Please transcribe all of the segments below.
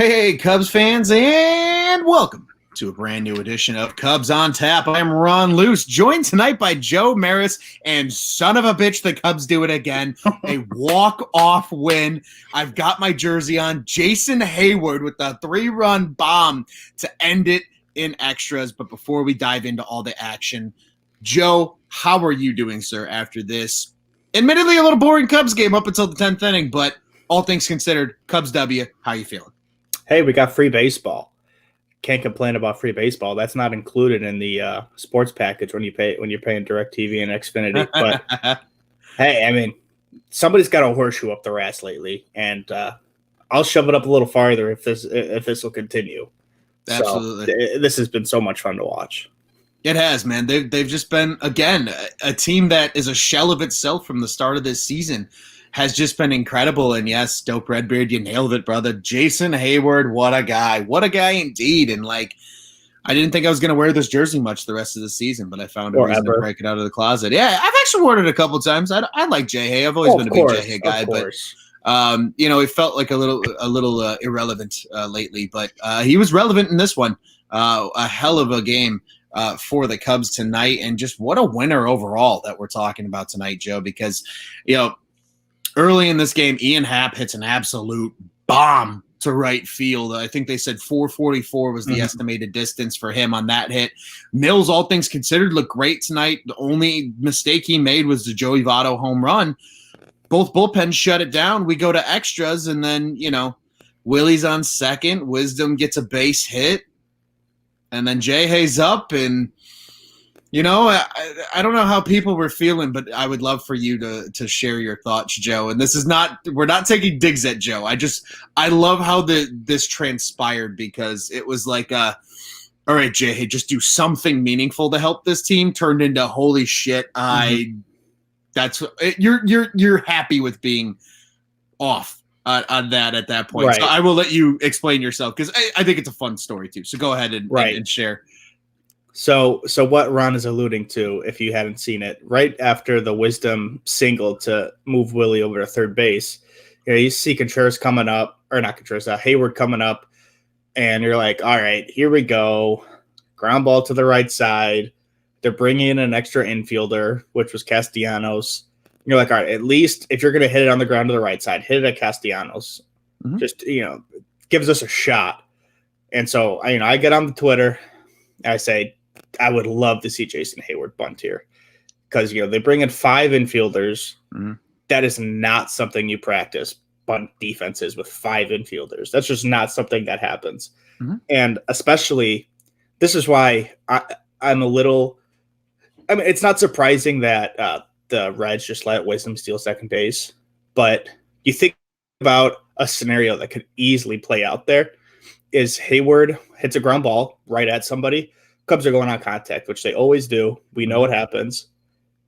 Hey, Cubs fans, and welcome to a brand new edition of Cubs on Tap. I'm Ron Luce, joined tonight by Joe Maris, and son of a bitch, the Cubs do it again. A walk-off win. I've got my jersey on. Jason Hayward with the 3-run bomb to end it in extras. But before we dive into all the action, Joe, how are you doing, sir, after this? Admittedly, a little boring Cubs game up until the 10th inning, but all things considered, Cubs W, how you feeling? Hey, we got free baseball. Can't complain about free baseball. That's not included in the sports package when you're paying DirecTV and Xfinity. But hey, I mean, somebody's got a horseshoe up their ass lately, and I'll shove it up a little farther if this will continue. Absolutely, so, this has been so much fun to watch. It has, man. They've just been, again, a team that is a shell of itself from the start of this season. Has just been incredible. And yes, Dope Redbeard, you nailed it, brother. Jason Hayward, what a guy. What a guy indeed. And like, I didn't think I was going to wear this jersey much the rest of the season, but I found a reason to break it out of the closet. Yeah, I've actually worn it a couple of times. I like Jay Hay. I've always been a big Jay Hay guy, but it felt like a little irrelevant lately, but he was relevant in this one. A hell of a game for the Cubs tonight. And just what a winner overall that we're talking about tonight, Joe, because, early in this game, Ian Happ hits an absolute bomb to right field. I think they said 444 was the estimated distance for him on that hit. Mills, all things considered, looked great tonight. The only mistake he made was the Joey Votto home run. Both bullpens shut it down. We go to extras, and then, Willie's on second. Wisdom gets a base hit. And then Jay Hay's up, and I don't know how people were feeling, but I would love for you to share your thoughts, Joe. And this is we're not taking digs at Joe. I love how this transpired, because it was like, all right, Jay, just do something meaningful to help this team, turned into holy shit. You're happy with being off on that at that point. Right. So I will let you explain yourself, because I think it's a fun story too. So go ahead and share. So what Ron is alluding to, if you hadn't seen it, right after the Wisdom single to move Willie over to third base, you see Contreras coming up, or not Contreras, Hayward coming up, and you're like, all right, here we go. Ground ball to the right side. They're bringing in an extra infielder, which was Castellanos. You're like, all right, at least if you're going to hit it on the ground to the right side, hit it at Castellanos. Just, gives us a shot. And so, I get on the Twitter, and I say, I would love to see Jason Hayward bunt here, because they bring in 5 infielders. That is not something you practice, bunt defenses with 5 infielders. That's just not something that happens. And especially, this is why I'm a little. I mean, it's not surprising that the Reds just let Wisdom steal second base, but you think about a scenario that could easily play out there is Hayward hits a ground ball right at somebody. Cubs are going on contact, which they always do. We know what happens.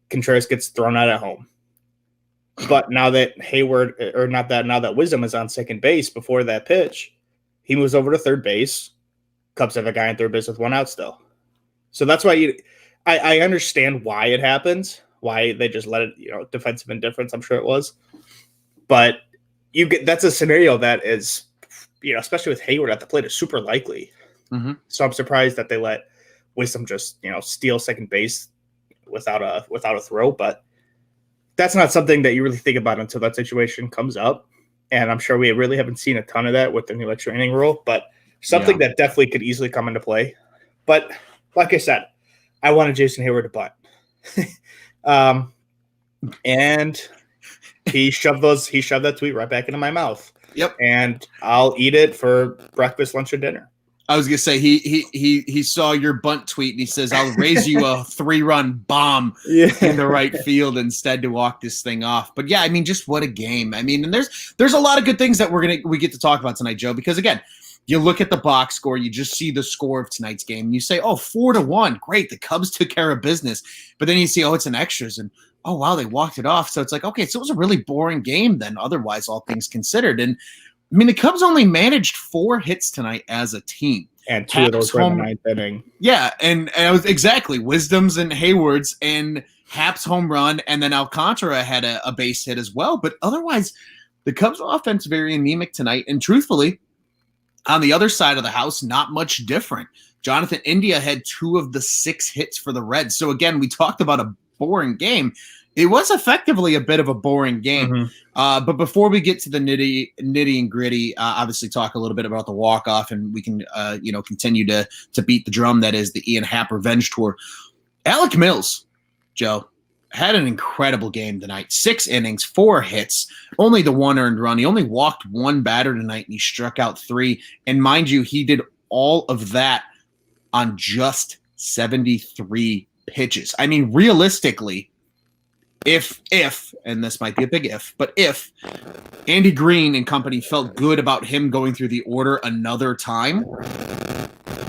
Contreras gets thrown out at home. But now that now that Wisdom is on second base before that pitch, he moves over to third base. Cubs have a guy on third base with 1 out still. So that's why I understand why it happens, why they just let it, defensive indifference, I'm sure it was. But that's a scenario that is, especially with Hayward at the plate, is super likely. So I'm surprised that they let Wisdom just, steal second base without a throw, but that's not something that you really think about until that situation comes up. And I'm sure we really haven't seen a ton of that with the new extra inning rule, but something that definitely could easily come into play. But like I said, I wanted Jason Hayward to bunt. And he shoved that tweet right back into my mouth. Yep. And I'll eat it for breakfast, lunch, or dinner. I was gonna say he saw your bunt tweet, and he says, "I'll raise you a 3-run bomb in the right field instead to walk this thing off." But yeah, I mean, just what a game. I mean, and there's a lot of good things that we get to talk about tonight, Joe. Because again, you look at the box score, you just see the score of tonight's game, and you say, "Oh, 4-1, great, the Cubs took care of business." But then you see, "Oh, it's an extras," and "Oh, wow, they walked it off." So it's like, okay, so it was a really boring game then, otherwise, all things considered. And I mean, the Cubs only managed 4 hits tonight as a team. And 2 of those were in the 9th inning. Yeah, and I was exactly Wisdom's and Hayward's and Happ's home run, and then Alcantara had a base hit as well. But otherwise, the Cubs' offense very anemic tonight. And truthfully, On the other side of the house, not much different. Jonathan India had 2 of the 6 hits for the Reds. So again, we talked about a boring game. It was effectively a bit of a boring game. Mm-hmm. But before we get to the nitty and gritty, obviously talk a little bit about the walk-off, and we can continue to beat the drum that is the Ian Happ Revenge Tour. Alec Mills, Joe, had an incredible game tonight. 6 innings, 4 hits, only the 1 earned run. He only walked 1 batter tonight, and he struck out 3. And mind you, he did all of that on just 73 pitches. I mean, realistically, if, and this might be a big if, but if Andy Green and company felt good about him going through the order another time,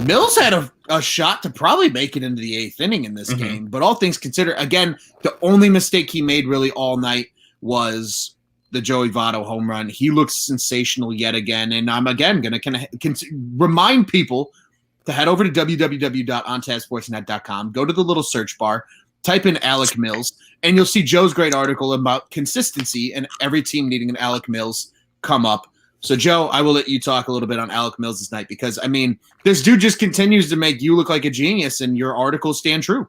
Mills had a shot to probably make it into the 8th inning in this game. But all things considered, again, the only mistake he made really all night was the Joey Votto home run. He looks sensational yet again. And I'm, again, going to remind people to head over to www.ontazsportsnet.com, go to the little search bar, type in Alec Mills, and you'll see Joe's great article about consistency and every team needing an Alec Mills come up. So, Joe, I will let you talk a little bit on Alec Mills this night because, I mean, this dude just continues to make you look like a genius, and your articles stand true.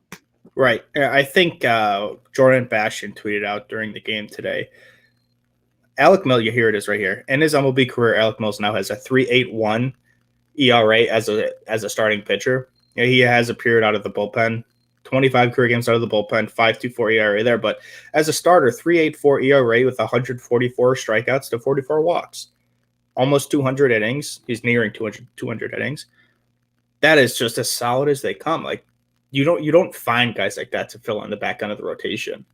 Right. I think Jordan Bastion tweeted out during the game today. Alec Mills, here it is right here. In his MLB career, Alec Mills now has a 3.81 ERA as a starting pitcher. He has appeared out of the bullpen, 25 career games out of the bullpen, 5.24 ERA there. But as a starter, 3.84 ERA with 144 strikeouts to 44 walks. Almost 200 innings. He's nearing 200 innings. That is just as solid as they come. Like you don't find guys like that to fill in the back end of the rotation.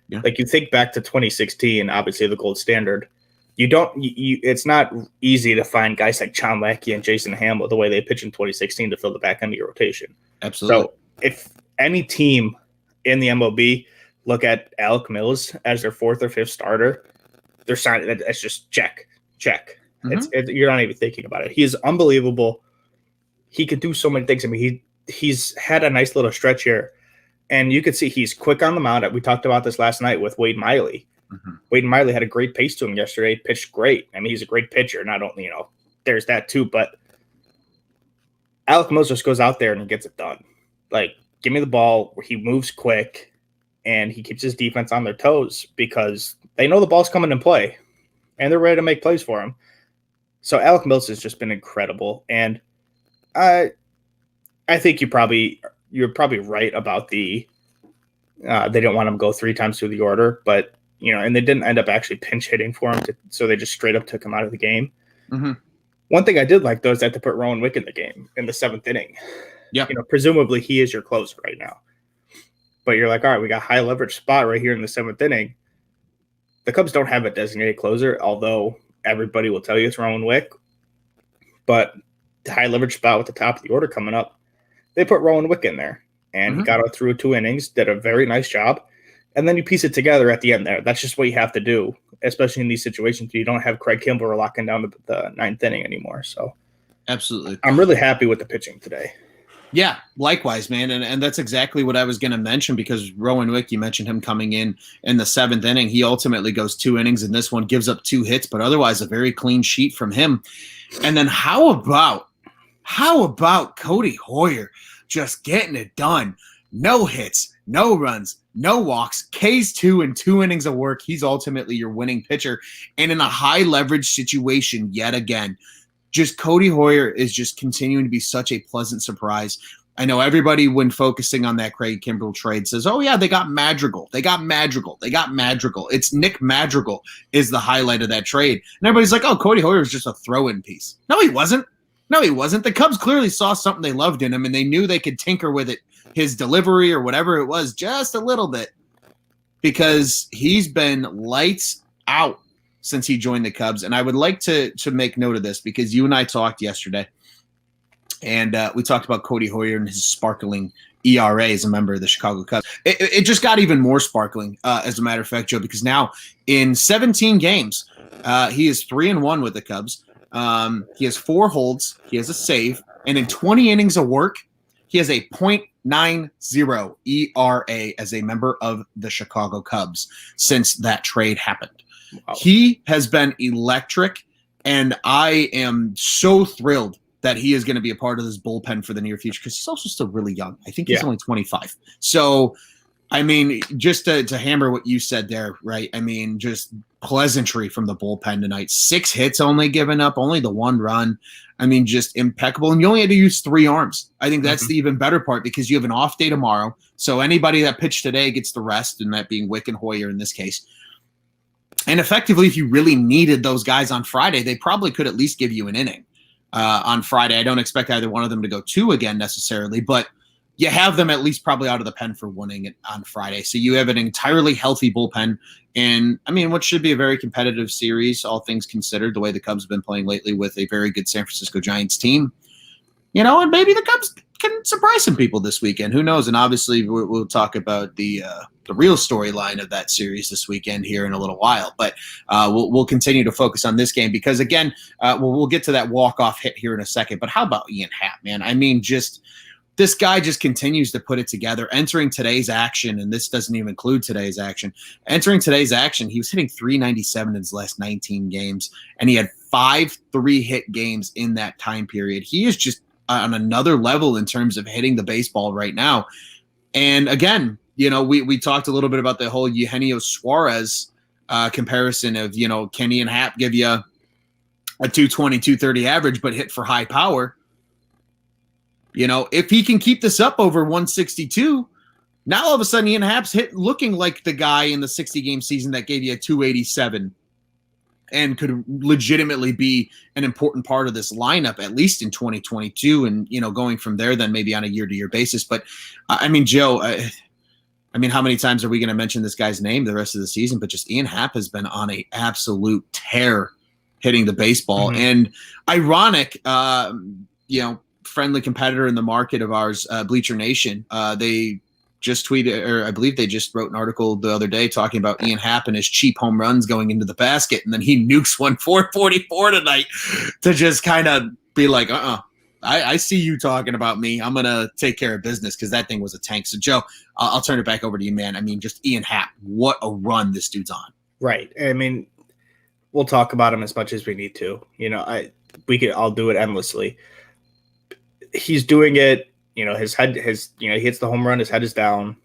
Yeah. Like you think back to 2016, obviously the gold standard. It's not easy to find guys like John Lackey and Jason Hamill the way they pitched in 2016 to fill the back end of your rotation. Absolutely. So if any team in the MLB look at Alec Mills as their 4th or 5th starter, they're signing. That's just check. You're not even thinking about it. He is unbelievable. He can do so many things. I mean, he's had a nice little stretch here, and you could see he's quick on the mound. We talked about this last night with Wade Miley. Wade Miley had a great pace to him yesterday. Pitched great. I mean, he's a great pitcher. Not only there's that too, but Alec Mills just goes out there and gets it done. Like, give me the ball. He moves quick, and he keeps his defense on their toes because they know the ball's coming in play, and they're ready to make plays for him. So Alec Mills has just been incredible, and I think you're probably right about the they don't want him to go 3 times through the order, but and they didn't end up actually pinch hitting for him, so they just straight up took him out of the game. One thing I did like though is that they put Rowan Wick in the game in the 7th inning. Yeah, presumably he is your closer right now, but you're like, all right, we got high leverage spot right here in the 7th inning. The Cubs don't have a designated closer, although everybody will tell you it's Rowan Wick. But the high leverage spot with the top of the order coming up, they put Rowan Wick in there. And he got out through 2 innings, did a very nice job. And then you piece it together at the end there. That's just what you have to do, especially in these situations. You don't have Craig Kimbrell locking down the 9th inning anymore. So absolutely. I'm really happy with the pitching today. Yeah, likewise, man. And that's exactly what I was going to mention because Rowan Wick, you mentioned him coming in the 7th inning. He ultimately goes 2 innings in this one, gives up 2 hits, but otherwise a very clean sheet from him. And then how about Cody Hoyer just getting it done? No hits, no runs, no walks, Ks 2 in 2 innings of work. He's ultimately your winning pitcher. And in a high leverage situation yet again, just Cody Hoyer is just continuing to be such a pleasant surprise. I know everybody, when focusing on that Craig Kimbrell trade, says, oh, yeah, they got Madrigal. It's Nick Madrigal is the highlight of that trade. And everybody's like, oh, Cody Hoyer is just a throw-in piece. No, he wasn't. The Cubs clearly saw something they loved in him, and they knew they could tinker with it, his delivery or whatever it was, just a little bit, because he's been lights out since he joined the Cubs. And I would like to make note of this because you and I talked yesterday, and we talked about Cody Hoyer and his sparkling ERA as a member of the Chicago Cubs. It just got even more sparkling, as a matter of fact, Joe, because now in 17 games, he is 3-1 with the Cubs. He has 4 holds. He has a save. And in 20 innings of work, he has a .90 ERA as a member of the Chicago Cubs since that trade happened. Wow. He has been electric And I am so thrilled that he is going to be a part of this bullpen for the near future because he's also still really young. I think he's only 25. So, I mean, just to hammer what you said there, right? I mean, just pleasantry from the bullpen tonight. 6 hits only given up, only the 1 run. I mean, just impeccable. And you only had to use 3 arms. I think that's the even better part because you have an off day tomorrow. So anybody that pitched today gets the rest, and that being Wick and Hoyer in this case. And effectively, if you really needed those guys on Friday, they probably could at least give you an inning on Friday. I don't expect either one of them to go 2 again necessarily, but you have them at least probably out of the pen for 1 inning on Friday. So you have an entirely healthy bullpen. And, I mean, what should be a very competitive series, all things considered, the way the Cubs have been playing lately with a very good San Francisco Giants team. And maybe the Cubs can surprise some people this weekend. Who knows? And obviously we'll talk about the real storyline of that series this weekend here in a little while. But we'll continue to focus on this game because, again, we'll get to that walk-off hit here in a second. But how about Ian Happ, man? I mean, this guy just continues to put it together. Entering today's action, and this doesn't even include today's action, entering today's action, he was hitting .397 in his last 19 games, and he had 5 3-hit games in that time period. He is just on another level in terms of hitting the baseball right now. And again, we talked a little bit about the whole Eugenio Suarez comparison of, can Ian Happ give you a 220, 230 average, but hit for high power? If he can keep this up over 162, now all of a sudden Ian Happ's looking like the guy in the 60-game season that gave you a 287 and could legitimately be an important part of this lineup, at least in 2022, and, going from there then maybe on a year-to-year basis. But, I mean, Joe, how many times are we going to mention this guy's name the rest of the season? But just Ian Happ has been on an absolute tear hitting the baseball. Mm-hmm. And ironic, friendly competitor in the market of ours, Bleacher Nation, they just tweeted, or I believe they just wrote an article the other day talking about Ian Happ and his cheap home runs going into the basket. And then he nukes 444 tonight to just kind of be like, I see you talking about me. I'm going to take care of business because that thing was a tank. So, Joe, I'll turn it back over to you, man. I mean, just Ian Happ, what a run this dude's on. Right. I mean, we'll talk about him as much as we need to. I'll do it endlessly. He's doing it, his head, he hits the home run, his head is down.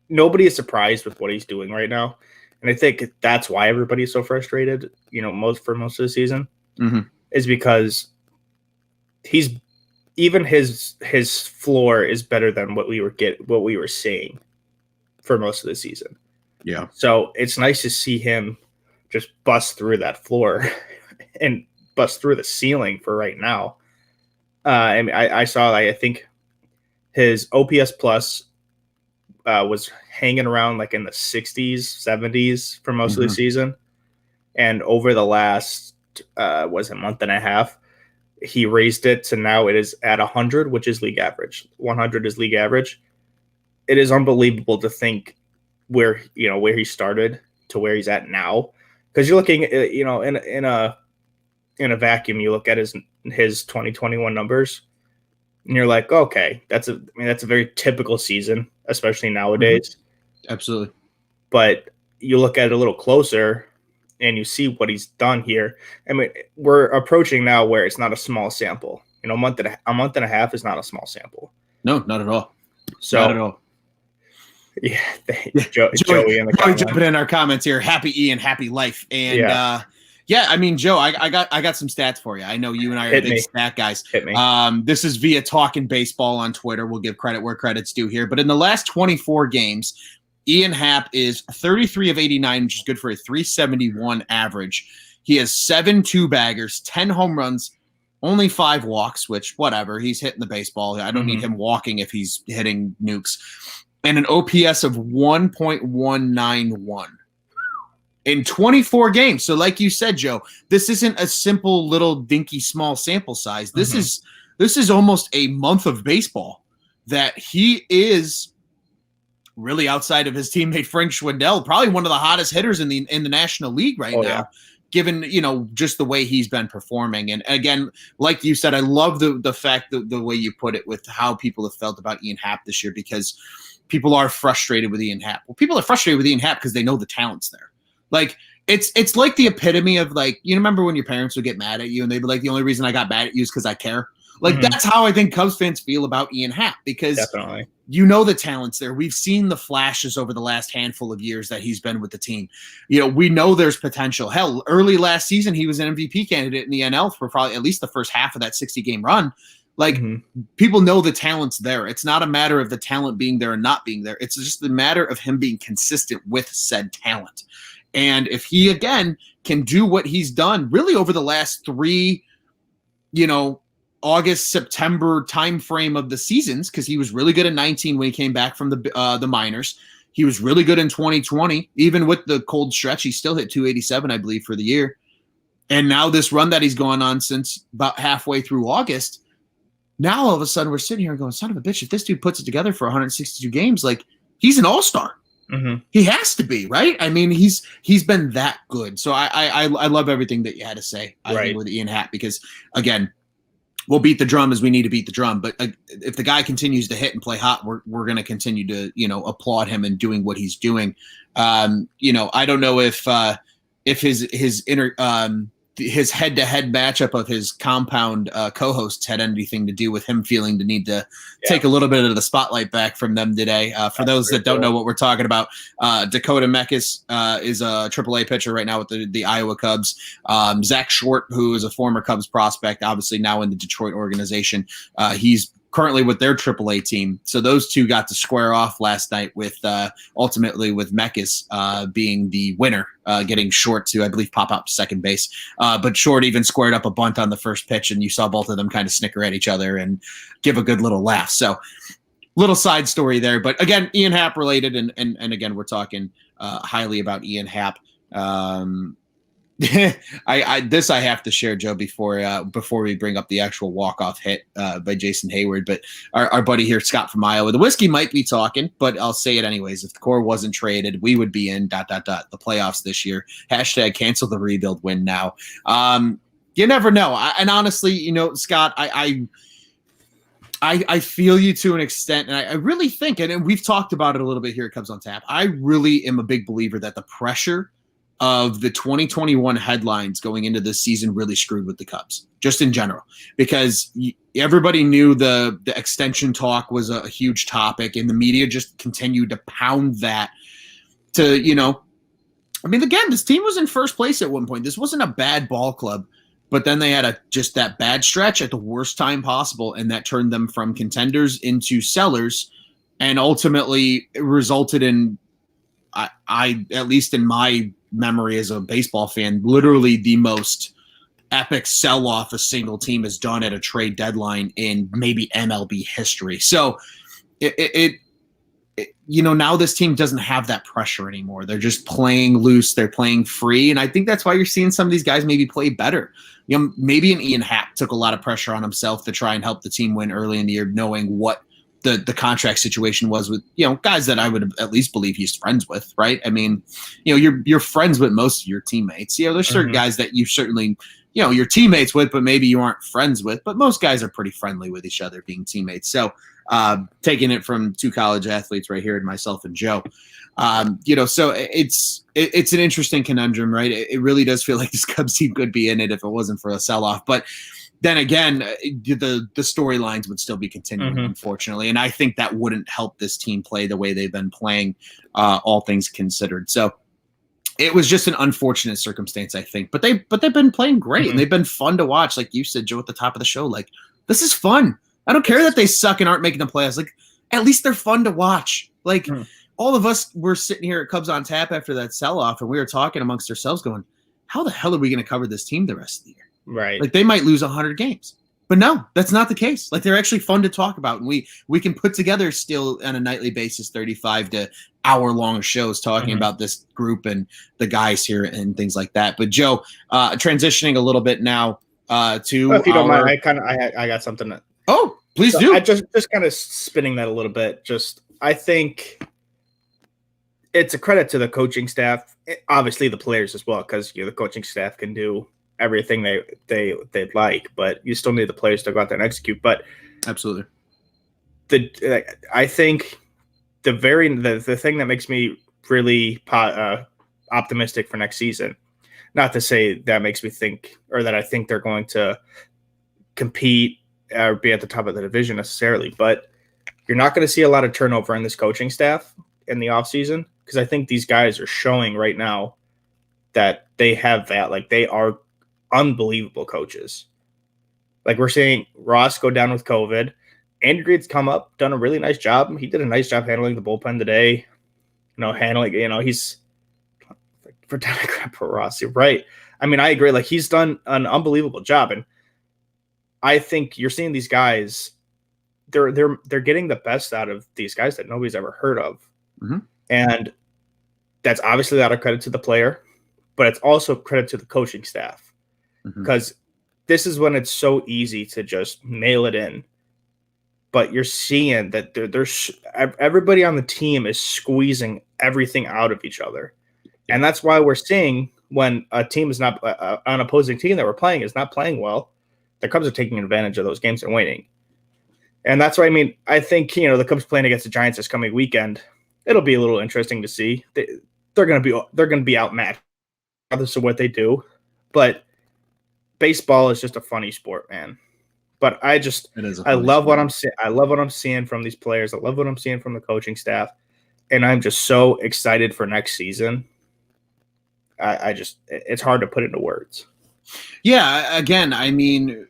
Nobody is surprised with what he's doing right now. And I think that's why everybody is so frustrated, most of the season, is because his floor is better than what we were seeing for most of the season. Yeah. So it's nice to see him just bust through that floor and bust through the ceiling for right now. I saw, I think his OPS plus was hanging around like in the 60s, 70s for most of the season. And over the last, month and a half, he raised it to now it is at 100, which is league average. 100 is league average. It is unbelievable to think where he started to where he's at now. Because you're looking, in a vacuum, you look at his 2021 numbers, and you're like, okay, that's a very typical season, especially nowadays. Absolutely. But you look at it a little closer, and you see what he's done here. I mean, we're approaching now where it's not a small sample. A month and a half is not a small sample. No, not at all. So, not at all. Yeah, Joey in the comments. Jumping in our comments here. Happy Ian, happy life, and I mean, Joe, I got some stats for you. I know you and I are big stat guys. Hit me. This is via Talkin' Baseball on Twitter. We'll give credit where credit's due here. But in the last 24 games, Ian Happ is 33 of 89, which is good for a 371 average. He has 7 2-baggers, 10 home runs, only 5 walks, which, whatever. He's hitting the baseball. I don't need him walking if he's hitting nukes. And an OPS of 1.191. In 24 games. So like you said, Joe, this isn't a simple little dinky small sample size. This is almost a month of baseball that he is really, outside of his teammate Frank Schwindel, probably one of the hottest hitters in the National League right now. Yeah. Given, just the way he's been performing. And again, like you said, I love the fact that the way you put it with how people have felt about Ian Happ this year, because people are frustrated with Ian Happ. Well, people are frustrated with Ian Happ because they know the talent's there. Like, It's like the epitome of like, you remember when your parents would get mad at you and they'd be like, the only reason I got mad at you is because I care. Like that's how I think Cubs fans feel about Ian Happ, because Definitely. you know the talent's there. We've seen the flashes over the last handful of years that he's been with the team. You know, we know there's potential. Hell, early last season, he was an MVP candidate in the NL for probably at least the first half of that 60-game run. Like, people know the talent's there. It's not a matter of the talent being there or not being there. It's just a matter of him being consistent with said talent. And if he, again, can do what he's done really over the last 3, August, September timeframe of the seasons, because he was really good in 19 when he came back from the minors. He was really good in 2020. Even with the cold stretch, he still hit 287, I believe, for the year. And now this run that he's gone on since about halfway through August, now all of a sudden we're sitting here going, son of a bitch, if this dude puts it together for 162 games, like, he's an all-star. He has to be, right? I mean, he's been that good. So I love everything that you had to say think, with Ian Happ, because, again, we'll beat the drum as we need to beat the drum. But if the guy continues to hit and play hot, we're going to continue to, applaud him and doing what he's doing. I don't know if his head-to-head matchup of his compound co-hosts had anything to do with him feeling the need to take a little bit of the spotlight back from them today. For those that don't know what we're talking about, Dakota Meckes is a AAA pitcher right now with the Iowa Cubs. Zach Short, who is a former Cubs prospect, obviously now in the Detroit organization, he's currently with their AAA team. So those two got to square off last night with ultimately with Meckes being the winner, getting Short to, I believe, pop out to second base. But Short even squared up a bunt on the first pitch, and you saw both of them kind of snicker at each other and give a good little laugh. So little side story there. But again, Ian Happ related, and again, we're talking highly about Ian Happ. I have to share, Joe, before we bring up the actual walk-off hit by Jason Hayward. But our buddy here, Scott from Iowa, the whiskey might be talking, but I'll say it anyways. If the core wasn't traded, we would be in ... the playoffs this year. # cancel the rebuild win now. You never know. And honestly, Scott, I feel you to an extent, and I really think, and we've talked about it a little bit here at Cubs on Tap, I really am a big believer that the pressure of the 2021 headlines going into this season really screwed with the Cubs, just in general, because everybody knew the extension talk was a huge topic, and the media just continued to pound that to, I mean, again, this team was in first place at one point. This wasn't a bad ball club, but then they had just that bad stretch at the worst time possible, and that turned them from contenders into sellers, and ultimately it resulted in, I at least in my memory as a baseball fan, literally the most epic sell-off a single team has done at a trade deadline in maybe MLB history. So now this team doesn't have that pressure anymore. They're just playing loose. They're playing free. And I think that's why you're seeing some of these guys maybe play better. Maybe an Ian Happ took a lot of pressure on himself to try and help the team win early in the year, knowing what the contract situation was with, guys that I would at least believe he's friends with, right? I mean, you're friends with most of your teammates. There's certain guys that you certainly, you're teammates with, but maybe you aren't friends with. But most guys are pretty friendly with each other being teammates. So taking it from two college athletes right here and myself and Joe, so it's an interesting conundrum, right? It really does feel like this Cubs team could be in it if it wasn't for a sell-off. But then again, the storylines would still be continuing, unfortunately. And I think that wouldn't help this team play the way they've been playing, all things considered. So it was just an unfortunate circumstance, I think. But they've been playing great, and they've been fun to watch. Like you said, Joe, at the top of the show, like, this is fun. I don't care that they suck and aren't making the playoffs. Like, at least they're fun to watch. Like, all of us were sitting here at Cubs on Tap after that sell-off, and we were talking amongst ourselves going, how the hell are we going to cover this team the rest of the year? Right. Like, they might lose 100 games. But no, that's not the case. Like, they're actually fun to talk about. And we can put together still on a nightly basis 35 to hour-long shows talking about this group and the guys here and things like that. But, Joe, transitioning a little bit now to well, if you don't mind, I got something. Oh, please do. I just kind of spinning that a little bit. I think it's a credit to the coaching staff, obviously the players as well, because the coaching staff can do everything they'd like, but you still need the players to go out there and execute. But absolutely, I think the thing that makes me really optimistic for next season. Not to say that makes me think, or that I think they're going to compete or be at the top of the division necessarily, but you're not going to see a lot of turnover in this coaching staff in the offseason, because I think these guys are showing right now that they have that. Like, they are unbelievable coaches. Like, we're seeing Ross go down with COVID. Andy Reid's come up, done a really nice job. He did a nice job handling the bullpen today. He's for crap for Ross. You're right. I mean, I agree. Like, he's done an unbelievable job, and I think you're seeing these guys. They're getting the best out of these guys that nobody's ever heard of, and that's obviously a lot of credit to the player, but it's also credit to the coaching staff, because this is when it's so easy to just mail it in. But you're seeing that there's everybody on the team is squeezing everything out of each other. And that's why we're seeing when a team is not an opposing team that we're playing is not playing well, the Cubs are taking advantage of those games and winning. And that's why, I mean, I think, the Cubs playing against the Giants this coming weekend, it'll be a little interesting to see. They're going to be outmatched regardless of what they do. But baseball is just a funny sport, man. But I love what I'm seeing. I love what I'm seeing from these players. I love what I'm seeing from the coaching staff, and I'm just so excited for next season. It's hard to put into words. Yeah, again, I mean,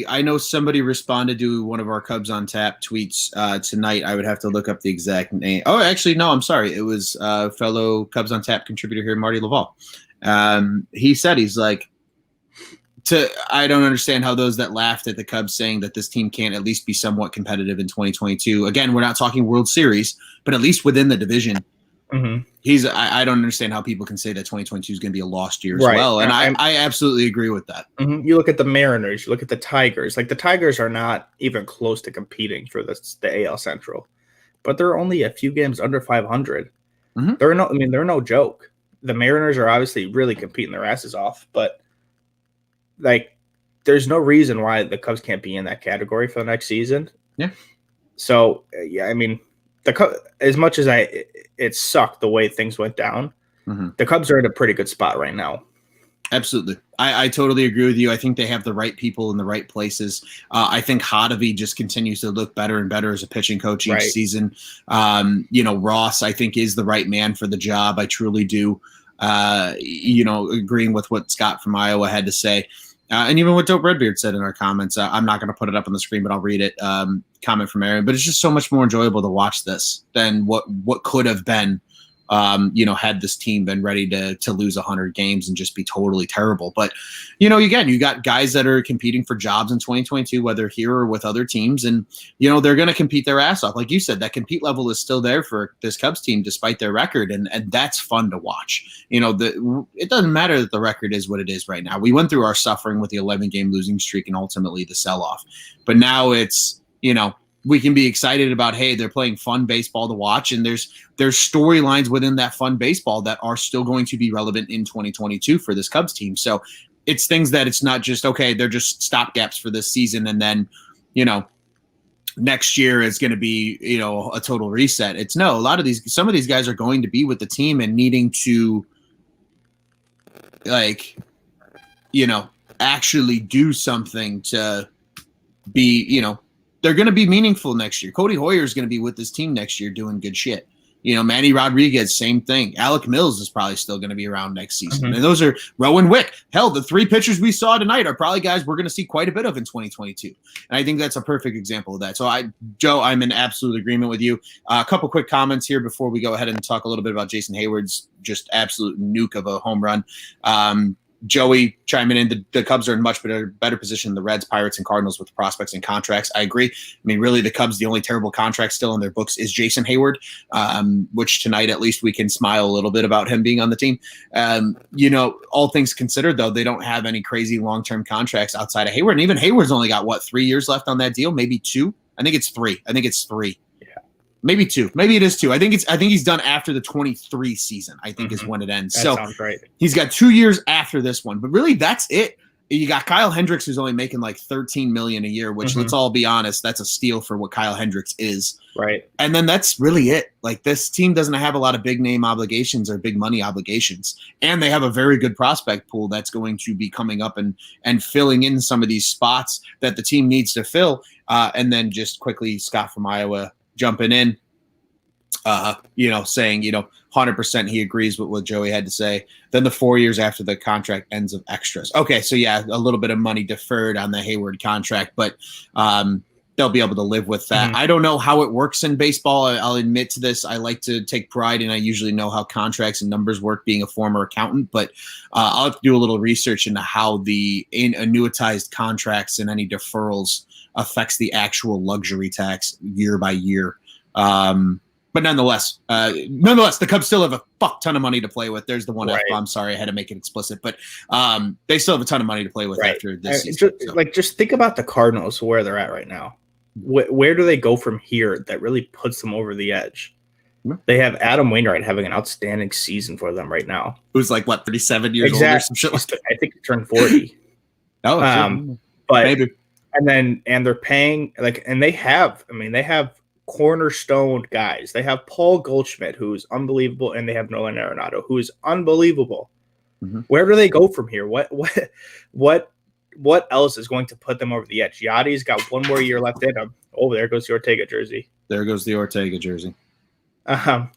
I know somebody responded to one of our Cubs on Tap tweets tonight. I would have to look up the exact name. Oh, actually, no, I'm sorry. It was fellow Cubs on Tap contributor here, Marty Laval. He said, he's like, I don't understand how those that laughed at the Cubs saying that this team can't at least be somewhat competitive in 2022. Again, we're not talking World Series, but at least within the division. I don't understand how people can say that 2022 is going to be a lost year as well. And I absolutely agree with that. You look at the Mariners, you look at the Tigers. Like, the Tigers are not even close to competing for the AL Central, but they're only a few games under 500. They're no joke. The Mariners are obviously really competing their asses off, but like, there's no reason why the Cubs can't be in that category for the next season. Yeah. So, I mean, as much as it sucked the way things went down, the Cubs are in a pretty good spot right now. Absolutely. I totally agree with you. I think they have the right people in the right places. I think Hottovy just continues to look better and better as a pitching coach each season. Ross, I think, is the right man for the job. I truly do. Agreeing with what Scott from Iowa had to say. And even what Dope Redbeard said in our comments. I'm not going to put it up on the screen, but I'll read it. Comment from Aaron. But it's just so much more enjoyable to watch this than what could have been, had this team been ready to lose 100 games and just be totally terrible. But, again, you got guys that are competing for jobs in 2022, whether here or with other teams. And, they're going to compete their ass off. Like you said, that compete level is still there for this Cubs team despite their record. And that's fun to watch. It doesn't matter that the record is what it is right now. We went through our suffering with the 11-game losing streak and ultimately the sell-off. But now it's, we can be excited about, hey, they're playing fun baseball to watch, and there's storylines within that fun baseball that are still going to be relevant in 2022 for this Cubs team. So it's things that it's not just, okay, they're just stopgaps for this season, and then, next year is going to be, a total reset. It's no, some of these guys are going to be with the team and needing to, actually do something to be, they're going to be meaningful next year. Cody Hoyer is going to be with this team next year doing good shit. Manny Rodriguez, same thing. Alec Mills is probably still going to be around next season. And those are Rowan Wick. Hell, the 3 pitchers we saw tonight are probably guys we're going to see quite a bit of in 2022. And I think that's a perfect example of that. So, Joe, I'm in absolute agreement with you. A couple quick comments here before we go ahead and talk a little bit about Jason Hayward's just absolute nuke of a home run. Joey chiming in, the Cubs are in much better position than the Reds, Pirates, and Cardinals with prospects and contracts. I agree. I mean, really, the Cubs, the only terrible contract still in their books is Jason Hayward, which tonight at least we can smile a little bit about him being on the team. All things considered, though, they don't have any crazy long-term contracts outside of Hayward. And even Hayward's only got, 3 years left on that deal? Maybe 2? I think it's 3. Maybe 2. Maybe it is 2. I think he's done after the 23 season, I think is when it ends. That sounds right. He's got 2 years after this one. But really, that's it. You got Kyle Hendricks, who's only making like $13 million a year, which let's all be honest, that's a steal for what Kyle Hendricks is. Right. And then that's really it. Like, this team doesn't have a lot of big name obligations or big money obligations. And they have a very good prospect pool that's going to be coming up and filling in some of these spots that the team needs to fill. And then just quickly, Scott from Iowa jumping in, saying, 100% he agrees with what Joey had to say. Then the 4 years after the contract ends of extras. Okay, so yeah, a little bit of money deferred on the Hayward contract, but they'll be able to live with that. I don't know how it works in baseball. I'll admit to this. I like to take pride, and I usually know how contracts and numbers work being a former accountant, but I'll have to do a little research into how the annuitized contracts and any deferrals affects the actual luxury tax year by year. But nonetheless, the Cubs still have a fuck ton of money to play with. There's the one F-bomb. Sorry, I had to make it explicit. But they still have a ton of money to play with after this season. Just think about the Cardinals, where they're at right now. Where do they go from here that really puts them over the edge? They have Adam Wainwright having an outstanding season for them right now. Who's like, 37 years old or some shit like that? I think he turned 40. But maybe. And they're paying, and they have cornerstone guys. They have Paul Goldschmidt, who's unbelievable, and they have Nolan Arenado, who is unbelievable. Where do they go from here? What else is going to put them over the edge? Yachty's got one more year left in him. Oh, there goes the Ortega jersey. There goes the Ortega jersey. Where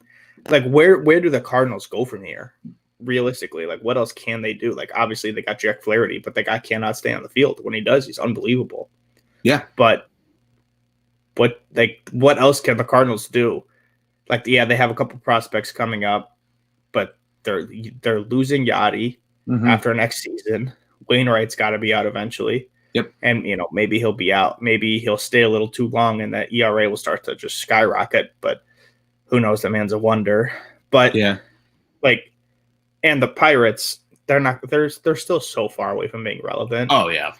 do the Cardinals go from here? Realistically, what else can they do? Obviously they got Jack Flaherty, but the guy cannot stay on the field. When he does, he's unbelievable. Yeah. But what else can the Cardinals do? They have a couple prospects coming up, but they're losing Yachty after next season. Wainwright's got to be out eventually. Yep. And maybe he'll be out. Maybe he'll stay a little too long, and that ERA will start to just skyrocket. But who knows? The man's a wonder. But yeah, and the Pirates, they're still so far away from being relevant. Oh yeah.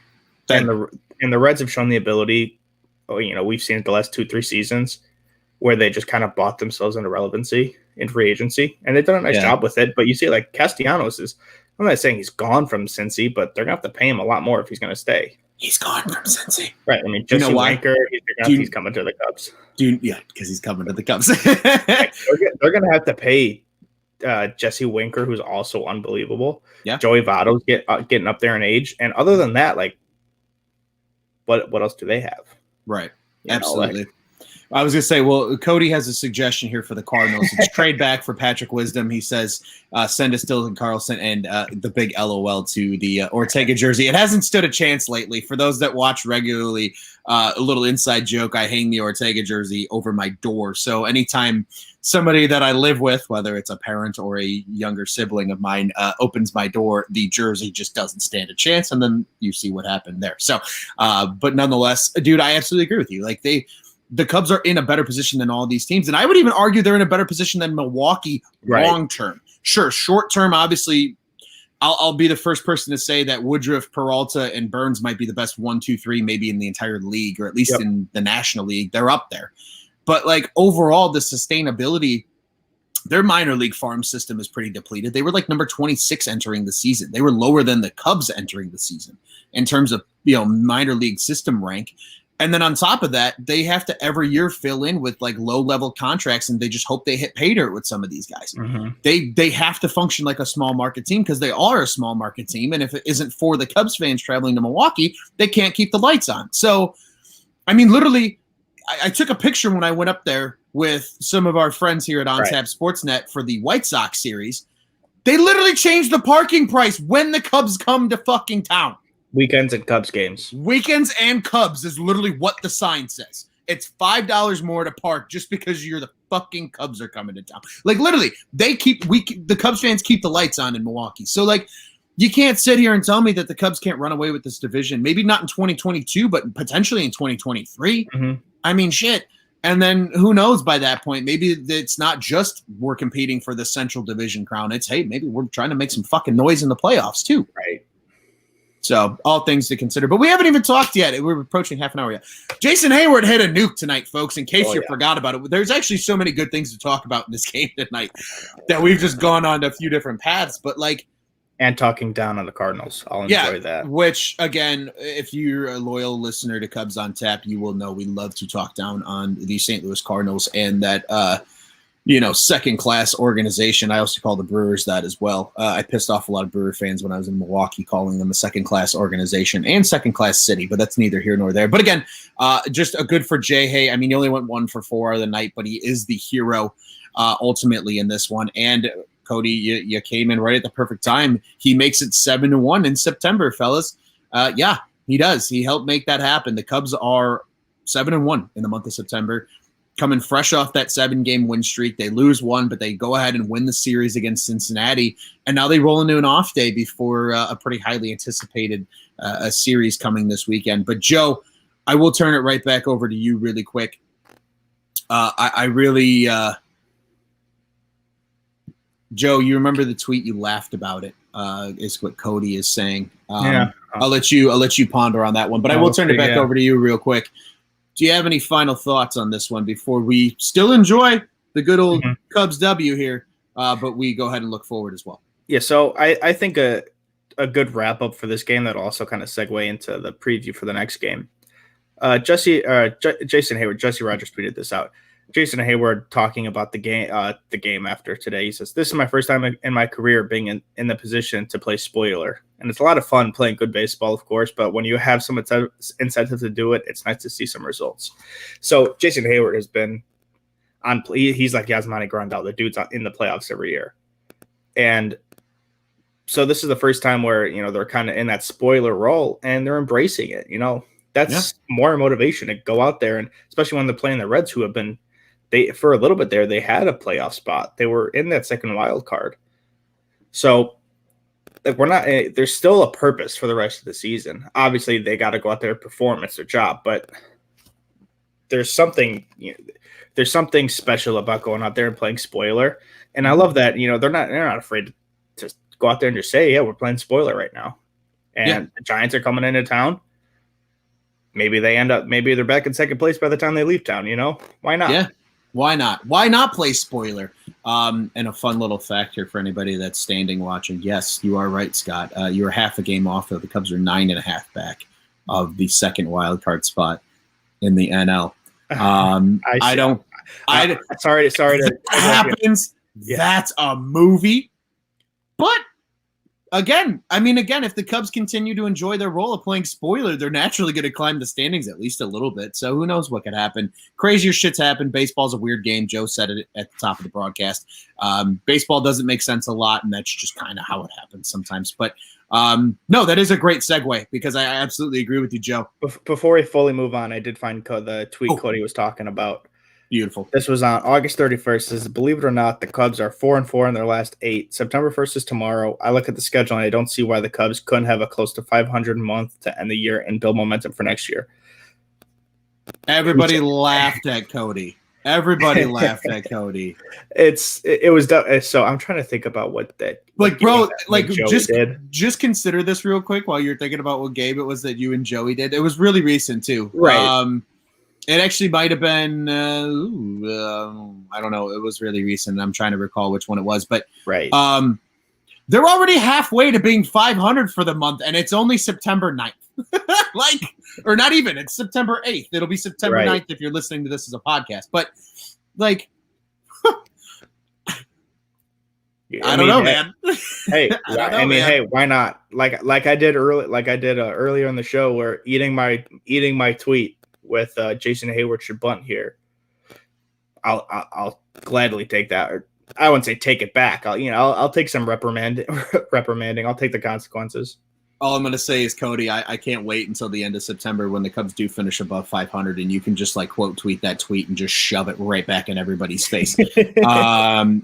And the Reds have shown the ability. We've seen it the last 2-3 seasons where they just kind of bought themselves into relevancy in free agency, and they've done a nice job with it. But you see, Castellanos is, I'm not saying he's gone from Cincy, but they're going to have to pay him a lot more if he's going to stay. He's gone from Cincy. Right. I mean, Jesse Winker, he's coming to the Cubs. Yeah, because he's coming to the Cubs. They're going to have to pay Jesse Winker, who's also unbelievable. Yeah. Joey Votto's getting up there in age. And other than that, what else do they have? Right. Absolutely. I was going to say, well, Cody has a suggestion here for the Cardinals. It's trade back for Patrick Wisdom. He says, send us Dylan Carlson and the big LOL to the Ortega jersey. It hasn't stood a chance lately. For those that watch regularly, a little inside joke, I hang the Ortega jersey over my door. So anytime somebody that I live with, whether it's a parent or a younger sibling of mine, opens my door, the jersey just doesn't stand a chance. And then you see what happened there. So, but nonetheless, dude, I absolutely agree with you. The Cubs are in a better position than all these teams. And I would even argue they're in a better position than Milwaukee long-term. Sure, short-term, obviously, I'll be the first person to say that Woodruff, Peralta, and Burns might be the best 1, 2, 3 maybe in the entire league, or at least in the National League. They're up there. But, overall, the sustainability, their minor league farm system is pretty depleted. They were, number 26 entering the season. They were lower than the Cubs entering the season in terms of, minor league system rank. And then on top of that, they have to every year fill in with low-level contracts, and they just hope they hit pay dirt with some of these guys. They have to function like a small market team because they are a small market team. And if it isn't for the Cubs fans traveling to Milwaukee, they can't keep the lights on. So, I mean, literally, I took a picture when I went up there with some of our friends here at OnTap Sportsnet for the White Sox series. They literally changed the parking price when the Cubs come to fucking town. Weekends and Cubs games. Weekends and Cubs is literally what the sign says. It's $5 more to park just because you're the fucking Cubs are coming to town. Literally, the Cubs fans keep the lights on in Milwaukee. So you can't sit here and tell me that the Cubs can't run away with this division. Maybe not in 2022, but potentially in 2023. I mean, shit. And then who knows by that point, maybe it's not just we're competing for the Central Division crown. It's, hey, maybe we're trying to make some fucking noise in the playoffs too. Right. So all things to consider. But we haven't even talked yet. We're approaching half an hour yet. Jason Hayward hit a nuke tonight, folks, in case you forgot about it. There's actually so many good things to talk about in this game tonight that we've just gone on to a few different paths. But And talking down on the Cardinals. I'll enjoy that. Which, again, if you're a loyal listener to Cubs on Tap, you will know we love to talk down on the St. Louis Cardinals and that, second-class organization. I also call the Brewers that as well. I pissed off a lot of Brewer fans when I was in Milwaukee, calling them a second-class organization and second-class city, but that's neither here nor there. But again, just a good for Jay Hay. I mean, he only went 1 for 4 of the night, but he is the hero ultimately in this one. And Cody, you came in right at the perfect time. He makes it 7-1 in September, fellas. He does. He helped make that happen. The Cubs are 7-1 in the month of September, coming fresh off that 7-game win streak. They lose 1, but they go ahead and win the series against Cincinnati. And now they roll into an off day before a pretty highly anticipated a series coming this weekend. But Joe, I will turn it right back over to you really quick. Joe, you remember the tweet? You laughed about it. Is what Cody is saying. I'll let you ponder on that one, but I will turn it back over to you real quick. Do you have any final thoughts on this one before we still enjoy the good old Cubs W here, but we go ahead and look forward as well? Yeah, so I think a good wrap up for this game that'll also kind of segue into the preview for the next game. Jason Hayward, Jesse Rogers tweeted this out. Jason Hayward talking about the game after today. He says, "This is my first time in my career being in the position to play spoiler. And it's a lot of fun playing good baseball, of course, but when you have some incentive to do it, it's nice to see some results." So Jason Hayward has been on – he's like Yasmani Grandal. The dude's in the playoffs every year. And so this is the first time where, they're kind of in that spoiler role, and they're embracing it, That's more motivation to go out there, and especially when they're playing the Reds, who have been – for a little bit there, they had a playoff spot. They were in that second wild card. So we're not. There's still a purpose for the rest of the season. Obviously, they got to go out there and perform. It's their job, but there's something. There's something special about going out there and playing spoiler. And I love that. They're not afraid to go out there and just say, "Yeah, we're playing spoiler right now." And the Giants are coming into town. Maybe they're back in second place by the time they leave town. Why not? Yeah. Why not? Why not play spoiler? And a fun little fact here for anybody that's standing watching. Yes, you are right, Scott. You are half a game off, though. The Cubs are 9.5 back of the second wild card spot in the NL. Sorry to happens. Yeah. That's a movie. But again, if the Cubs continue to enjoy their role of playing spoiler, they're naturally going to climb the standings at least a little bit. So who knows what could happen? Crazier shit's happen. Baseball's a weird game. Joe said it at the top of the broadcast. Baseball doesn't make sense a lot, and that's just kind of how it happens sometimes. But no, that is a great segue because I absolutely agree with you, Joe. Before we fully move on, I did find the tweet Cody was talking about. Beautiful. This was on August 31st. It says, "Believe it or not, the Cubs are 4-4 in their last 8. September 1st is tomorrow. I look at the schedule and I don't see why the Cubs couldn't have a close to 500 month to end the year and build momentum for next year." Everybody laughed at Cody. Everybody laughed at Cody. It was so I'm trying to think about what that just consider this real quick while you're thinking about what game it was that you and Joey did. It was really recent too. Right. It actually might have been, I don't know. It was really recent. I'm trying to recall which one it was. But right. They're already halfway to being 500 for the month, and it's only September 9th. Or not even. It's September 8th. It'll be September 9th if you're listening to this as a podcast. But, I don't know, man. Hey, hey, why not? Like I did earlier in the show, where eating my tweet with Jason Hayward should bunt here. I'll gladly take that. Or I wouldn't say take it back. I'll take some reprimanding. I'll take the consequences. All I'm going to say is, Cody, I can't wait until the end of September when the Cubs do finish above 500, and you can just quote tweet that tweet and just shove it right back in everybody's face. I'm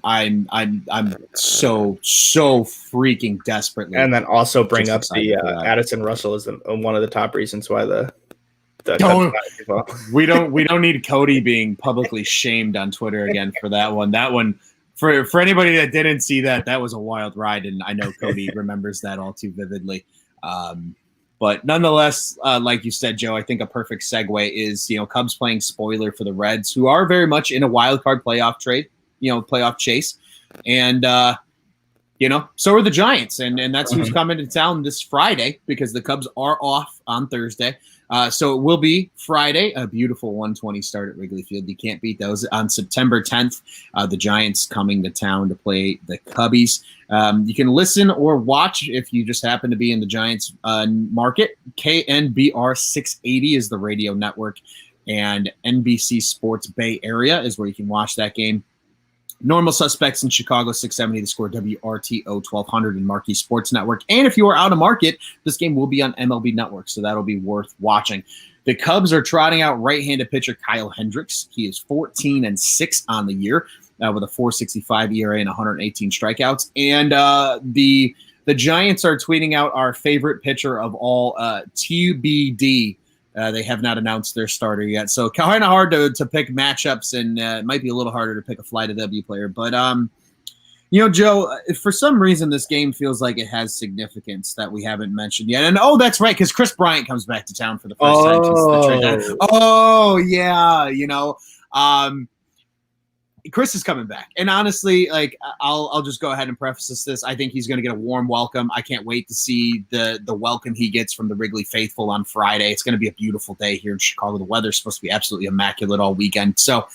so freaking desperately. And then also bring up the Addison Russell is one of the top reasons why we don't need Cody being publicly shamed on Twitter again for that one. That one, for anybody that didn't see that was a wild ride, and I know Cody remembers that all too vividly. But nonetheless, like you said, Joe, I think a perfect segue is Cubs playing spoiler for the Reds, who are very much in a wild card playoff chase, and So are the Giants, and that's who's coming to town this Friday because the Cubs are off on Thursday. So it will be Friday, a beautiful 1:20 start at Wrigley Field. You can't beat those. On September 10th, the Giants coming to town to play the Cubbies. You can listen or watch if you just happen to be in the Giants market. KNBR 680 is the radio network, and NBC Sports Bay Area is where you can watch that game. Normal Suspects in Chicago, 670 to score, WRTO 1200 and Marquee Sports Network. And if you are out of market, this game will be on MLB Network, so that'll be worth watching. The Cubs are trotting out right-handed pitcher Kyle Hendricks. He is 14-6 on the year with a 4.65 ERA and 118 strikeouts. And the Giants are tweeting out our favorite pitcher of all, TBD. They have not announced their starter yet. So kind of hard to pick matchups, and it might be a little harder to pick a Fly to W player. But, Joe, for some reason this game feels like it has significance that we haven't mentioned yet. And, that's right, because Chris Bryant comes back to town for the first time since the trade deadline. Oh, yeah, Chris is coming back. And honestly, I'll just go ahead and preface this. I think he's going to get a warm welcome. I can't wait to see the welcome he gets from the Wrigley faithful on Friday. It's going to be a beautiful day here in Chicago. The weather's supposed to be absolutely immaculate all weekend. So,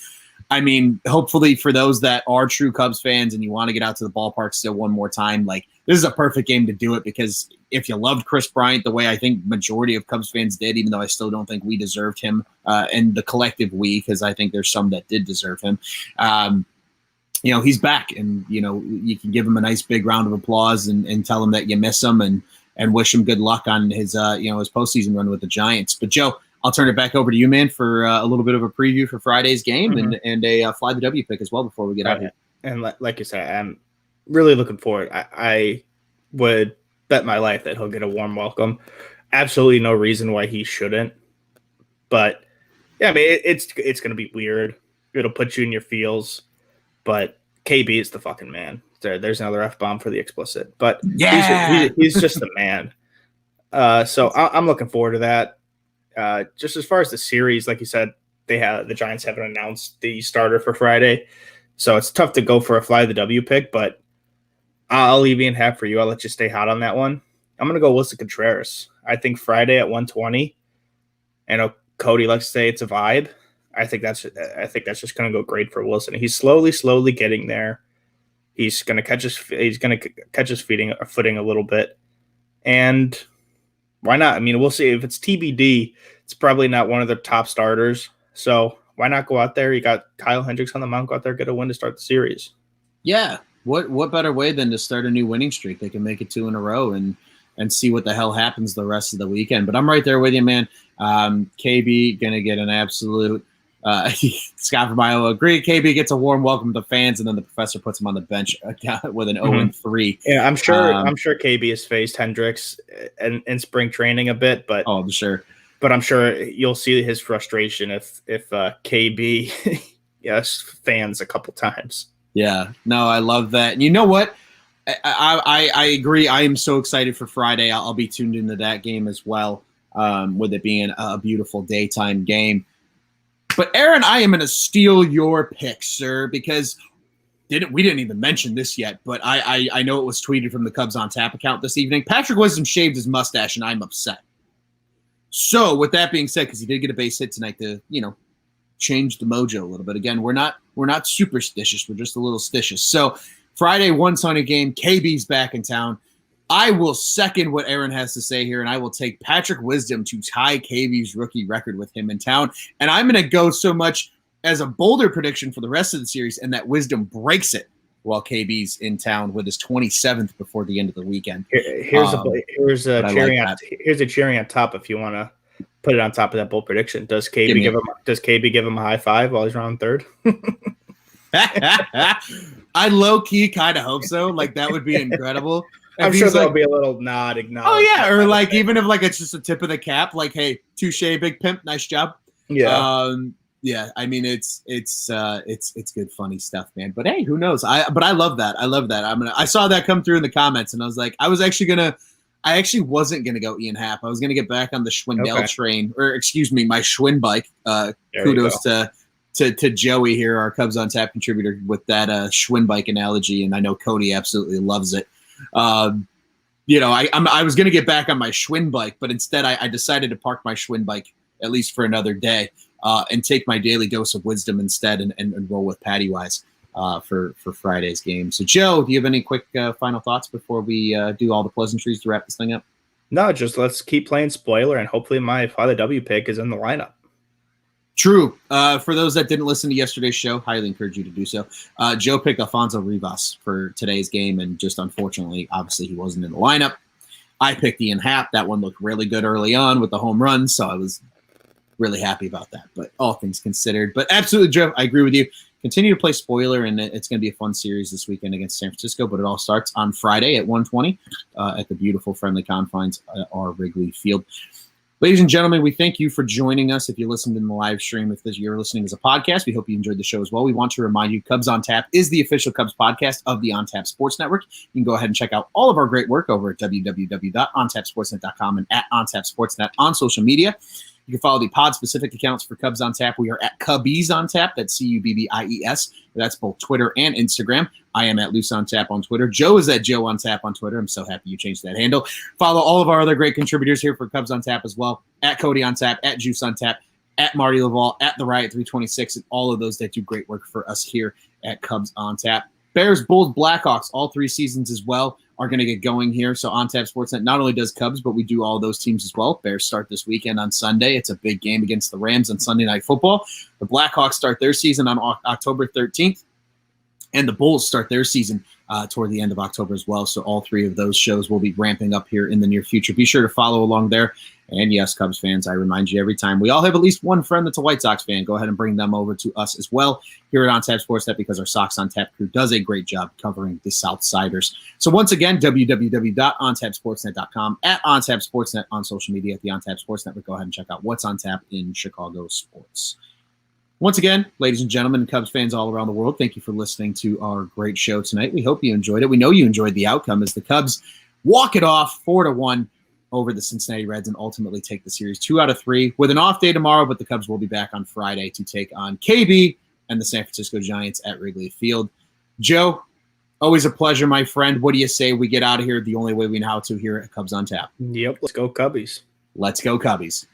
hopefully for those that are true Cubs fans and you want to get out to the ballpark still one more time, this is a perfect game to do it, because if you loved Chris Bryant the way I think majority of Cubs fans did, even though I still don't think we deserved him, and the collective we, because I think there's some that did deserve him, he's back, and, you can give him a nice big round of applause and tell him that you miss him and wish him good luck on his, his postseason run with the Giants. But Joe, I'll turn it back over to you, man, for a little bit of a preview for Friday's game and a Fly the W pick as well before we get out here. And like you said, I'm really looking forward. I would bet my life that he'll get a warm welcome. Absolutely no reason why he shouldn't. But yeah, it's going to be weird. It'll put you in your feels. But KB is the fucking man. There's another F-bomb for the explicit. But yeah, he's just the man. So I'm looking forward to that. Just as far as the series, like you said, the Giants haven't announced the starter for Friday, so it's tough to go for a Fly the W pick. But I'll leave Ian half for you. I'll let you stay hot on that one. I'm gonna go Willson Contreras. I think Friday at 1:20. I know Cody likes to say it's a vibe. I think that's just gonna go great for Willson. He's slowly getting there. He's gonna catch his footing a little bit, and why not? We'll see. If it's TBD, it's probably not one of the top starters. So why not go out there? You got Kyle Hendricks on the mound. Go out there, get a win to start the series. Yeah. What better way than to start a new winning streak? They can make it 2 in a row and see what the hell happens the rest of the weekend. But I'm right there with you, man. KB going to get an absolute Scott from Iowa agreed. KB gets a warm welcome to the fans, and then the professor puts him on the bench with an 0-3. Yeah, I'm sure KB has faced Hendricks in spring training a bit, but sure. But I'm sure you'll see his frustration if KB fans a couple times. Yeah, no, I love that. And you know what? I agree. I am so excited for Friday. I'll be tuned into that game as well, with it being a beautiful daytime game. But Aaron, I am going to steal your pick, sir, because we didn't even mention this yet, but I know it was tweeted from the Cubs on Tap account this evening. Patrick Wisdom shaved his mustache, and I'm upset. So with that being said, because he did get a base hit tonight to, change the mojo a little bit. Again, we're not superstitious. We're just a little stitious. So Friday, 1:20 game. KB's back in town. I will second what Aaron has to say here, and I will take Patrick Wisdom to tie KB's rookie record with him in town. And I'm going to go so much as a bolder prediction for the rest of the series, and that Wisdom breaks it while KB's in town with his 27th before the end of the weekend. Here's a cherry on top if you want to put it on top of that bold prediction. Does KB give him a high five while he's around third? I low key kind of hope so. That would be incredible. I'm sure there'll be a little nod, acknowledge. Oh yeah, or even if it's just a tip of the cap, hey, touche, big pimp, nice job. Yeah. Yeah, it's good, funny stuff, man. But hey, who knows? I love that. I saw that come through in the comments, and I was like, I actually wasn't gonna go Ian Happ. I was gonna get back on the Schwindel train, or excuse me, my Schwinn bike. Kudos to to Joey here, our Cubs on Tap contributor, with that Schwinn bike analogy, and I know Cody absolutely loves it. I was going to get back on my Schwinn bike, but instead I decided to park my Schwinn bike at least for another day and take my daily dose of wisdom instead and roll with Patty Wise for Friday's game. So, Joe, do you have any quick final thoughts before we do all the pleasantries to wrap this thing up? No, just let's keep playing spoiler, and hopefully my Father W pick is in the lineup. True. For those that didn't listen to yesterday's show, highly encourage you to do so. Joe picked Alfonso Rivas for today's game, and just unfortunately, obviously, he wasn't in the lineup. I picked Ian Happ. That one looked really good early on with the home run, so I was really happy about that. But all things considered, but absolutely, Joe, I agree with you. Continue to play spoiler, and it's going to be a fun series this weekend against San Francisco, but it all starts on Friday at 1:20 at the beautiful friendly confines at our Wrigley Field. Ladies and gentlemen, we thank you for joining us. If you listened in the live stream, if you're listening as a podcast, we hope you enjoyed the show as well. We want to remind you, Cubs on Tap is the official Cubs podcast of the On Tap Sports Network. You can go ahead and check out all of our great work over at www.ontapsportsnet.com and at OnTapSportsNet on social media. You can follow the pod-specific accounts for Cubs on Tap. We are at Cubbies on Tap. That's Cubbies. That's both Twitter and Instagram. I am at Loose on Tap on Twitter. Joe is at Joe on Tap on Twitter. I'm so happy you changed that handle. Follow all of our other great contributors here for Cubs on Tap as well. At Cody on Tap, at Juice on Tap, at Marty Laval, at The Riot 326, and all of those that do great work for us here at Cubs on Tap. Bears, Bulls, Blackhawks, all 3 seasons as well are going to get going here. So On Tap Sportsnet not only does Cubs, but we do all those teams as well. Bears start this weekend on Sunday. It's a big game against the Rams on Sunday Night Football. The Blackhawks start their season on October 13th, and the Bulls start their season toward the end of October as well. So all 3 of those shows will be ramping up here in the near future. Be sure to follow along there. And yes, Cubs fans, I remind you every time, we all have at least one friend that's a White Sox fan. Go ahead and bring them over to us as well here at On Tap Sportsnet, because our Sox on Tap crew does a great job covering the Southsiders. So once again, www.ontapsportsnet.com, at On Tap Sportsnet on social media, at the On Tap Sports Network. Go ahead and check out what's on tap in Chicago sports. Once again, ladies and gentlemen, Cubs fans all around the world, thank you for listening to our great show tonight. We hope you enjoyed it. We know you enjoyed the outcome as the Cubs walk it off 4-1 over the Cincinnati Reds and ultimately take the series 2 out of 3 with an off day tomorrow, but the Cubs will be back on Friday to take on KB and the San Francisco Giants at Wrigley Field. Joe, always a pleasure, my friend. What do you say we get out of here the only way we know how to here at Cubs on Tap? Yep, let's go Cubbies. Let's go Cubbies.